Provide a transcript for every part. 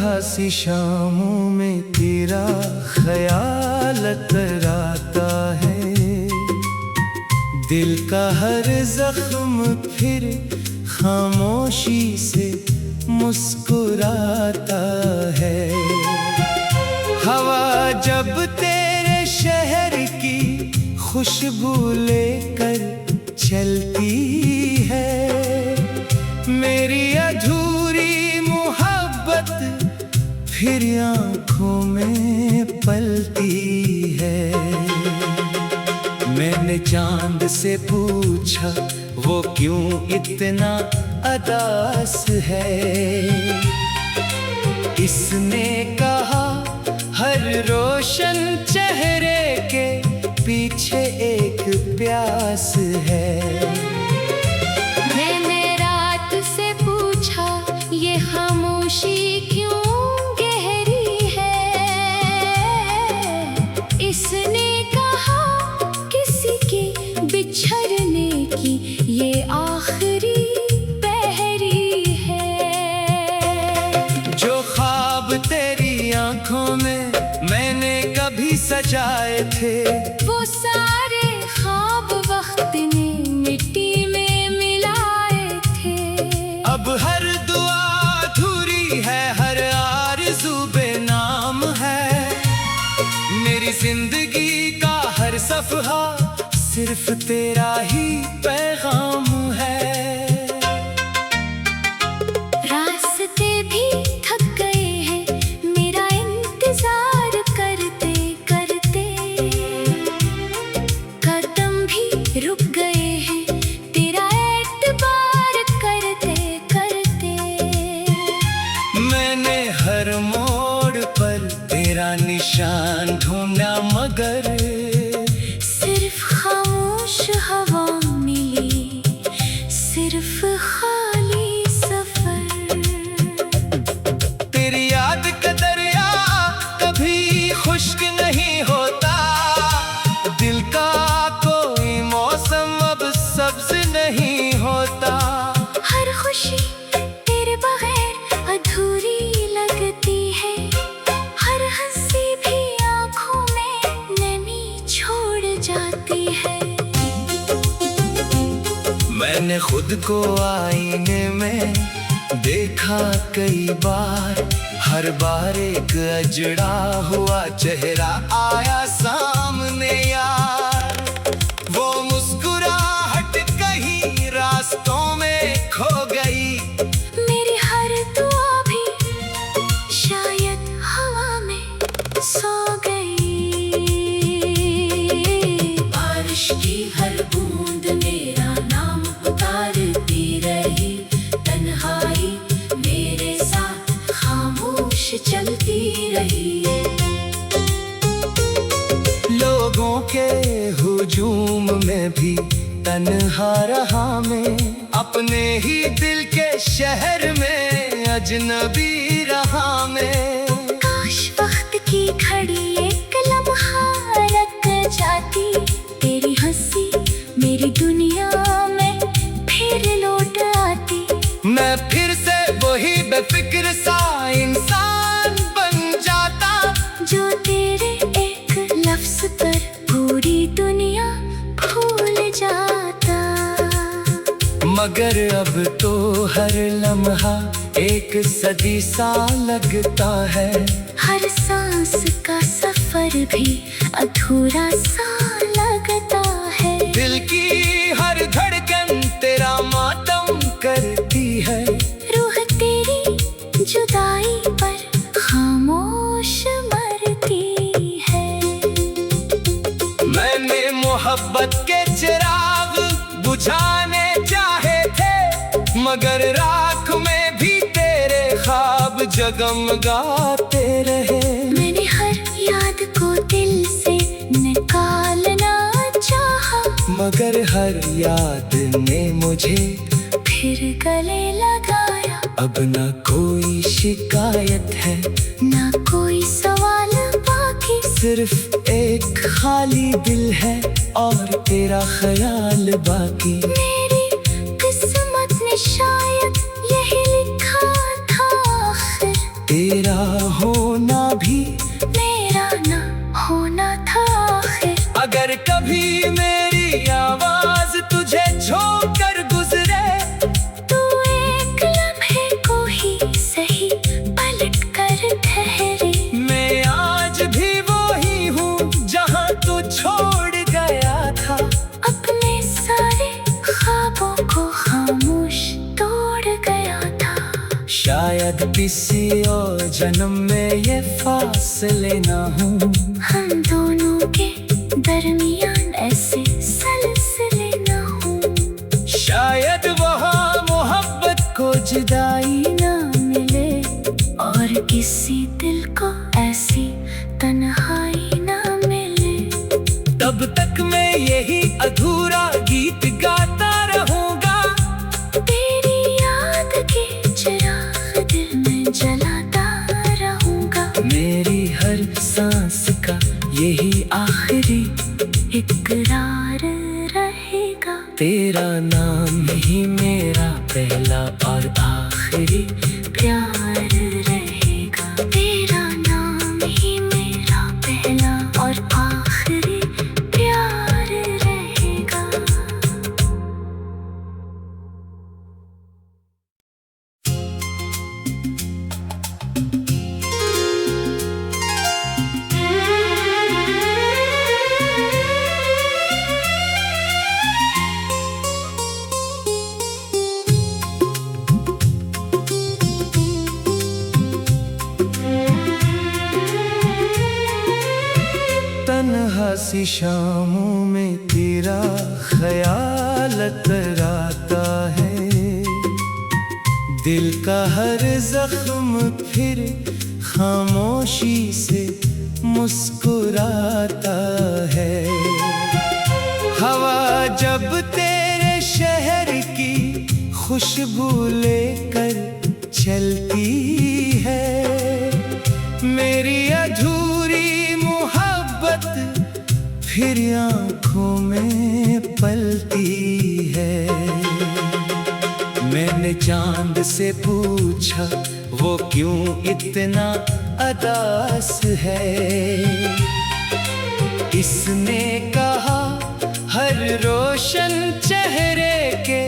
सी शामों में तेरा ख्याल आता है। दिल का हर जख्म फिर खामोशी से मुस्कुराता है। हवा जब तेरे शहर की खुशबू लेकर चलती है, मेरी अधूरी मोहब्बत फिर आँखों में पलती है। मैंने चांद से पूछा वो क्यों इतना उदास है। इसने कहा हर रोशन चेहरे के पीछे एक प्यास है। मैंने रात से पूछा ये खामोशी क्यों गहरी है। इसने कहा किसी के बिछड़ने की ये आखिरी पहरी है। जो ख्वाब तेरी आंखों में मैंने कभी सजाए थे, वो सारे ख्वाब वक्त ने मिट्टी में मिलाए थे। अब हर दुआ अधूरी है, हर आरज़ू बेनाम है। मेरी जिंदगी का हर सफ़हा सिर्फ तेरा ही पैगाम है। रास्ते भी थक गए हैं मेरा इंतजार करते करते। कदम भी रुक गए हैं तेरा एतबार करते करते। मैंने हर मोड़ पर तेरा निशान ढूंढा, मगर सिर्फ खामोश हवा मिली, सिर्फ खाली सफर। तेरी याद का दरिया कभी खुश्क नहीं होता। दिल का कोई मौसम अब सब्ज नहीं होता। हर खुशी तेरे बगैर अधूरी लगती है। हर हंसी भी आंखों में नमी छोड़ जाती है। मैंने खुद को आईने में देखा कई बार, हर बार एक अजड़ा हुआ चेहरा आया सामने यार। वो मुस्कुराहट कहीं रास्तों में खो गई। मेरी हर दुआ भी शायद हवा में सो गई। बारिश की हर बूंद मेरा नाम पुकारती रही। तन्हाई मेरे साथ खामोश चलती रही। लोगों के हुजूम में भी तन्हा रहा मैं, अपने ही दिल के शहर में अजनबी रहा मैं। काश वक्त की घड़ी एक लम्हा रुक जाती। तेरी हंसी मेरी दुनिया में फिर लौट आती। मैं फिर से वही बेफिक्र सा इंसान बन जाता, जो तेरे एक लफ्ज पर पूरी दुनिया भूल जाता। मगर अब तो हर लम्हा एक सदी सा लगता है। हर सांस का सफर भी अधूरा सा लगता है। दिल की हर धड़कन तेरा मातम करती है। रूह तेरी जुदाई पर खामोश मरती है। मैंने मोहब्बत के चिराग बुझाने चाहे थे, मगर राख में भी तेरे ख्वाब जगमगाते रहे। मैंने हर याद को दिल से निकालना चाहा, मगर हर याद ने मुझे फिर गले लगाया। अब ना कोई शिकायत है, ना कोई सवाल बाकी। सिर्फ एक खाली दिल है और तेरा ख्याल बाकी। मेरी किस्मत ने शायद यही लिखा था आखिर। तेरा होना भी मेरा ना होना था आखिर। अगर कभी मेरी आवाज तुझे छोड़कर गुजरे, तू एक लम्हे को ही सही पलट कर ठहरे। मैं आज भी वही हूँ जहाँ तू छोड़ गया था। अपने सारे ख्वाबों को खामोश तोड़ गया था। शायद किसी और जन्म में ये फासले ना हूँ, हम दोनों के दरमियान ऐसे सिलसिले ना हो। शायद वहाँ मोहब्बत को जुदाई ना मिले और किसी दिल को ऐसी तन्हाई ना मिले। तब तक मैं यही अधूरा गीत गाता रहूंगा। तेरी याद के चिराग दिल में जलाता रहूंगा। मेरी हर सांस का यही आखिरी इकरार रहेगा। तेरा नाम ही मेरा पहला और आखिरी प्यार रहेगा। तेरा नाम ही मेरा पहला और आखिरी प्यार रहेगा। तन्हा सी शामों में तेरा ख्याल आता है। दिल का हर जख्म फिर खामोशी से मुस्कुराता है। हवा जब तेरे शहर की खुशबू लेकर चलती है, मेरी अधूरी मोहब्बत फिर आँखों में पलती है। मैंने चांद से पूछा वो क्यों इतना अदास है। इसने कहा हर रोशन चेहरे के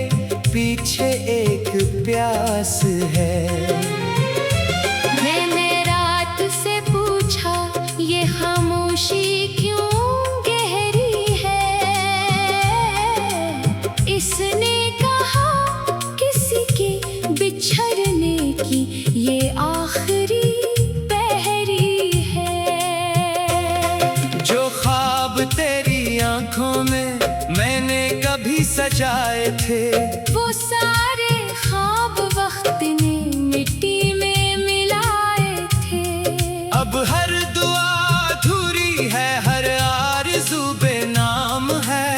पीछे एक प्यास है। मैंने रात से पूछा ये खामोशी क्यों गहरी है। इसने कहा किसी के बिछड़ने की ये आखिरी पहरी है। जो ख्वाब तेरी आंखों में मैंने कभी सजाए थे, वो सारे ख्वाब वक्त ने मिट्टी में मिलाए थे। अब हर दुआ अधूरी है, हर आरज़ू बेनाम है।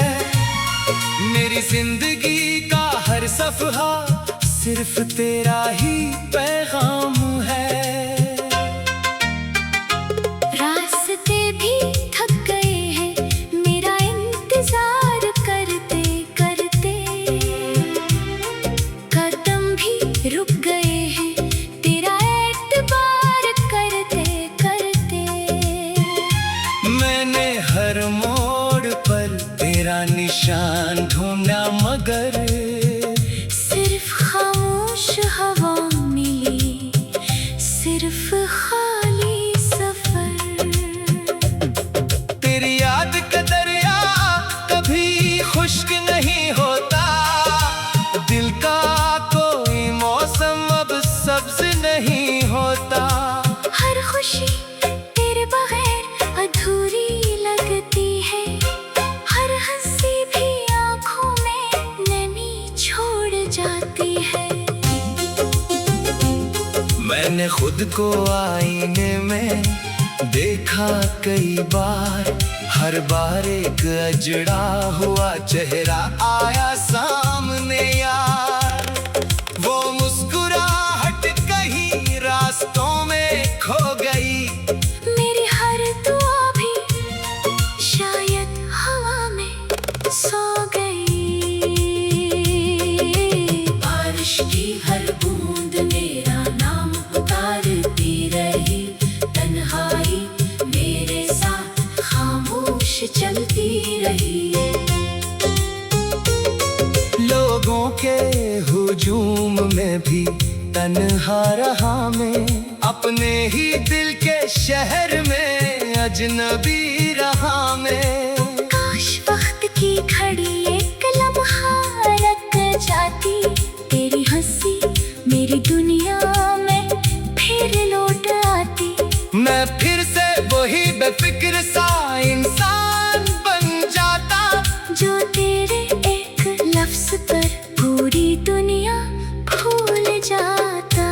मेरी जिंदगी का हर सफ़हा सिर्फ तेरा ही पैगाम है। रास्ते भी थक गए हैं मेरा इंतजार करते करते। कदम भी रुक गए हैं तेरा एतबार करते करते। मैंने हर मोड़ पर तेरा निशान ढूंढा मगर सिर्फ खामोश हवा मिली, सिर्फ खाली सफर। तेरी याद का दरिया कभी खुश्क नहीं होता। दिल का कोई मौसम अब सब्ज नहीं होता। हर खुशी तेरे बगैर अधूरी लगती है। हर हंसी भी आंखों में नमी छोड़ जाती है। मैंने खुद को आईने में देखा कई बार, हर बार एक अजड़ा हुआ चेहरा आया सामने यार। वो मुस्कुराहट कहीं रास्तों में खो गई। मेरी हर दुआ भी शायद हवा में सो गई। बारिश की हर बूंद मेरा नाम पुकारती रही। में भी तन्हा रहा मैं, अपने ही दिल के शहर में अजनबी रहा मैं। काश वक्त की घड़ी एक लम्हा रुक जाती, तेरी हंसी मेरी दुनिया में फिर लौट आती। मैं फिर से वही बेफिक्र सा इंसान बन जाता, जो तेरे एक लफ्ज पर पूरी दुनिया भूल जाता।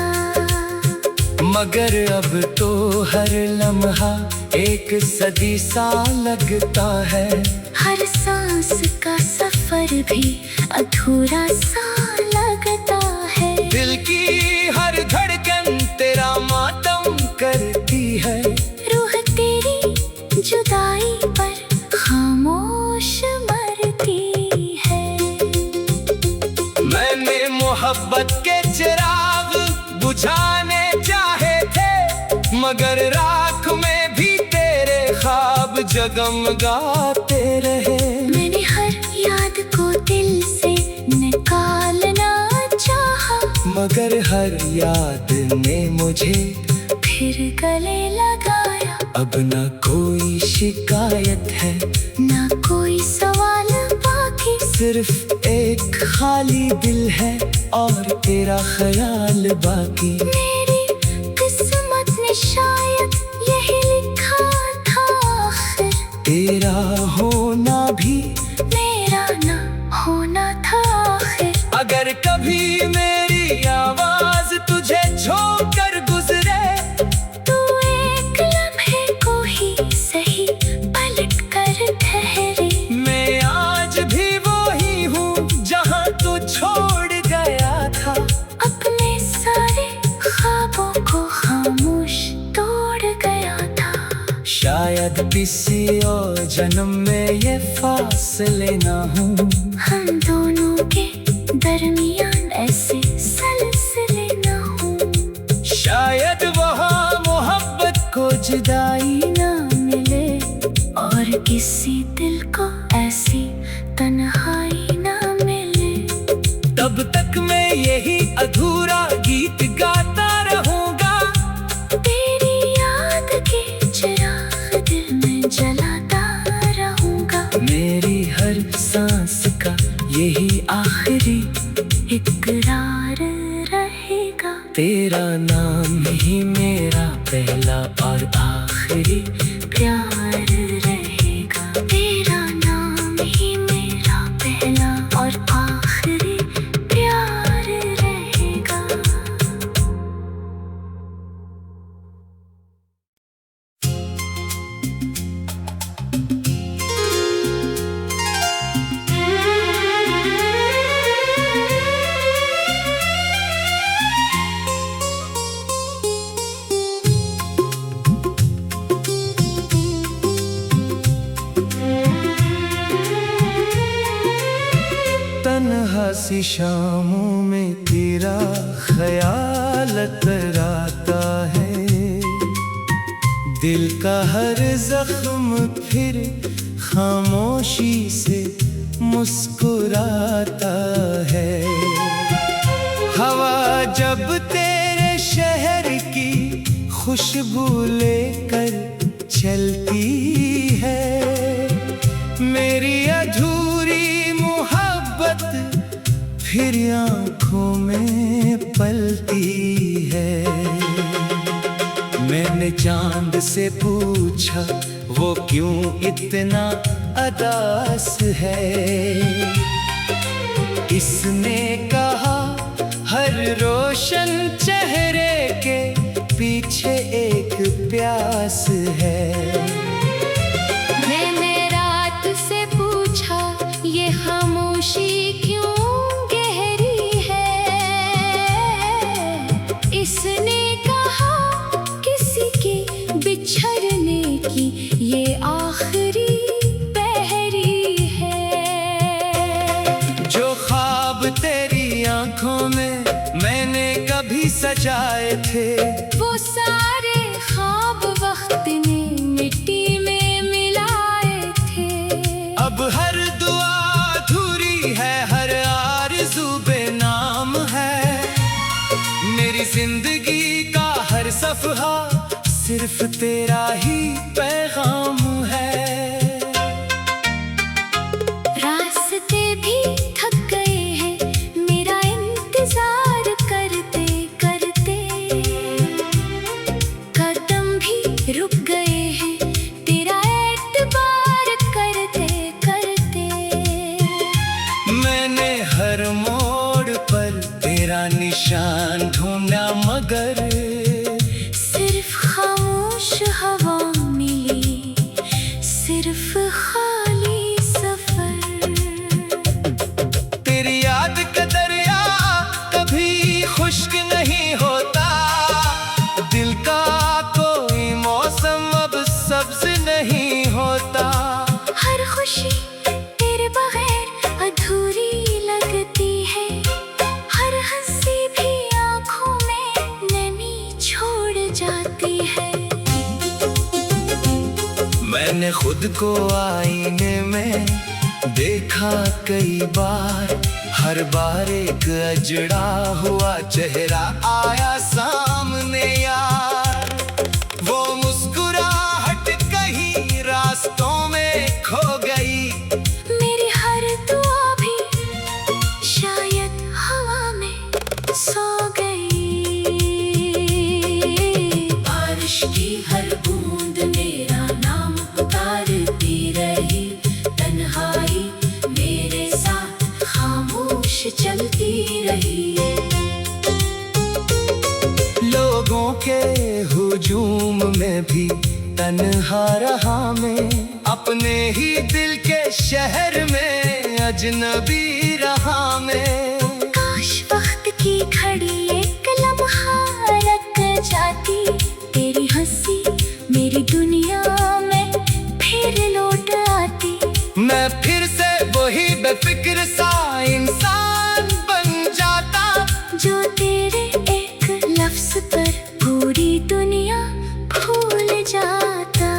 मगर अब तो हर लम्हा एक सदी सा लगता है, हर सांस का सफर भी अधूरा सा लगता है। दिल की हर धड़कन तेरा मातम करती है, रूह तेरी जुदाई पर खामोश मरती है। मैंने मोहब्बत के चिराग बुझाने चाहे थे, मगर राख में भी तेरे ख्वाब जगमगाते रहे। मैंने हर याद को दिल से निकालना चाहा, मगर हर याद ने मुझे फिर गले लगाया। अब न कोई शिकायत है, ना कोई सवाल बाकी, सिर्फ एक खाली दिल है और तेरा ख्याल बाकी। मेरी किस्मत ने शायद यही लिखा था आखिर, तेरा होना भी मेरा ना होना था आखिर। अगर कभी मेरी आवाज तुझे छोड़कर गुजरे, तू एक लम्हे को ही सही पलट कर ठहरे। मैं आज भी वही हूँ जहाँ तू छोड़ गया था, अपने सारे ख्वाबों को खामोश तोड़ गया था। शायद किसी और जन्म में ये फासले ना हूँ, हम दोनों के दरमियान ऐसे सलसिले ना हो। शायद वहाँ मोहब्बत को जुदाई ना मिले, और किसी दिल को ऐसी तन्हाई ना मिले। तब तक मैं यही अधूरा गीत गाता रहूंगा, तेरी याद के चिराग दिल में जलाता रहूंगा। मेरी हर सांस का यही आखिरी इकरार रहेगा। तेरा नाम ही मेरा पहला और आखिरी प्यार रहेगा। तेरा नाम ही मेरा पहला और आखिरी प्यार रहेगा। तन्हा सी शामों में तेरा ख्याल आता है, दिल का हर जख्म फिर खामोशी से मुस्कुराता है। हवा जब तेरे शहर की खुशबू लेकर चलती है, मेरी अधूरी मोहब्बत फिर आँखों में पलती है। मैंने चांद से पूछा वो क्यों इतना अदास है, इसने कहा हर रोशन चेहरे के पीछे एक प्यास है। मैंने रात से पूछा ये खामोशी क्यों गहरी है, इसने कहा किसी के बिछड़ने की ये आखिरी पहरी है। जो ख्वाब तेरी आंखों में मैंने कभी सजाए थे, वो सारे ख्वाब वक्त ने मिट्टी में मिलाए थे। अब हर दुआ अधूरी है, हर आरज़ू बेनाम है। जिंदगी का हर सफहा सिर्फ तेरा ही पैगाम है। रास्ते भी थक गए हैं मेरा इंतजार करते करते, कदम भी रुक गए हैं तेरा एतबार करते करते। मैंने हर मोड़ पर तेरा निशान ढूंढा मगर सिर्फ खामोश हवा मिली, सिर्फ खाली सफर। तेरी याद का दरिया कभी खुश्क नहीं होता, दिल का कोई मौसम अब सब्ज नहीं होता। हर खुशी तेरे बगैर अधूरी लगती है, हर हंसी भी आंखों में नमी छोड़ जाती है। मैंने खुद को आईने में देखा कई बार, हर बार एक अजड़ा हुआ चेहरा आया सामने यार। वो मुस्कुराहट कहीं रास्तों में खो गई, मेरी हर दुआ भी शायद हवा में सो गई। बारिश की हर बूंद मेरा नाम पुकारती रही, तन्हाई मेरे साथ खामोश चलती रही। लोगों के हुजूम में भी तन्हा रहा मैं, अपने ही दिल के शहर में अजनबी रहा मैं। काश वक्त की घड़ी एक लम्हा रुक जाती, तेरी हंसी मेरी दुनिया में फिर लौट आती। मैं फिर से वही बेफिक्र सा इंसान बन जाता, जो तेरे एक लफ्ज पर पूरी दुनिया भूल जाता।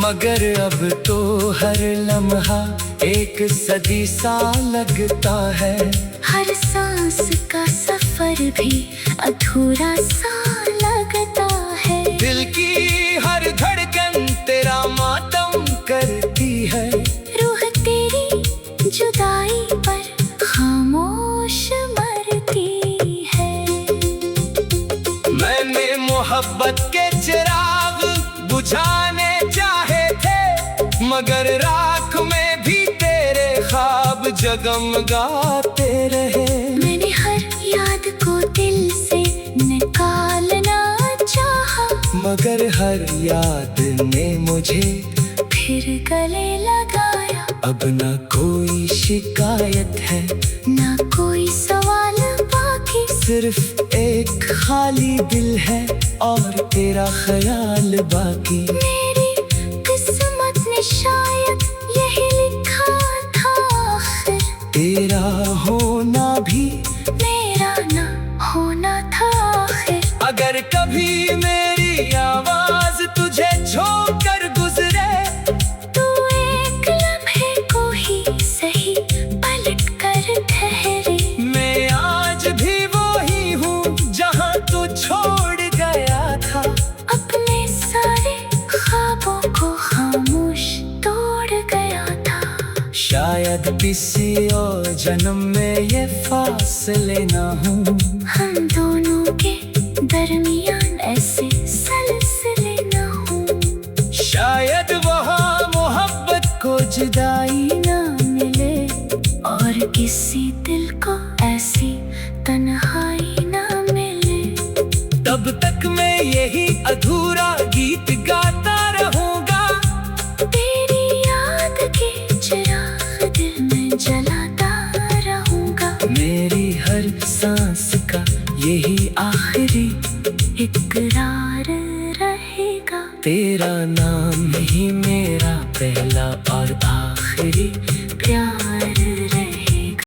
मगर अब तो हर लम्हा एक सदी सा लगता है, हर सांस का सफर भी अधूरा सा लगता है। दिल की हर धड़कन तेरा मातम करती है, रूह तेरी जुदाई पर खामोश मरती है। मैंने मोहब्बत के चिराग बुझाने चाहे थे, मगर राख में भी तेरे ख्वाब जगमगाते रहे। मैंने हर याद को दिल से निकालना चाहा, मगर हर याद ने मुझे फिर गले लगाया। अब ना कोई शिकायत है, ना कोई सवाल बाकी, सिर्फ एक खाली दिल है और तेरा ख्याल बाकी। मेरी किस्मत ने शायद यही लिखा था आखिर, तेरा होना भी मेरा ना होना था आखिर। अगर कभी मेरी आवाज तुझे झोंक कर गुजरे, तू एक लम्हे को ही सही पलट कर ठहरे। मैं आज भी वही हूँ जहाँ तू छोड़ गया था, अपने सारे ख्वाबों को खामोश तोड़ गया था। शायद किसी और जन्म में ये फासले ना हूँ, हम दोनों के दरमियान ऐसे सिलसिले ना हो। शायद वहाँ मोहब्बत को जुदाई ना मिले और किसी दिल को ऐसी तन्हाई ना मिले। तब तक मैं यही अधूरा गीत गाता रहूंगा, तेरी याद के चिराग दिल में जलाता रहूंगा। मेरी हर सांस का यही आखिरी इकरार रहेगा, तेरा नाम ही मेरा पहला और आखिरी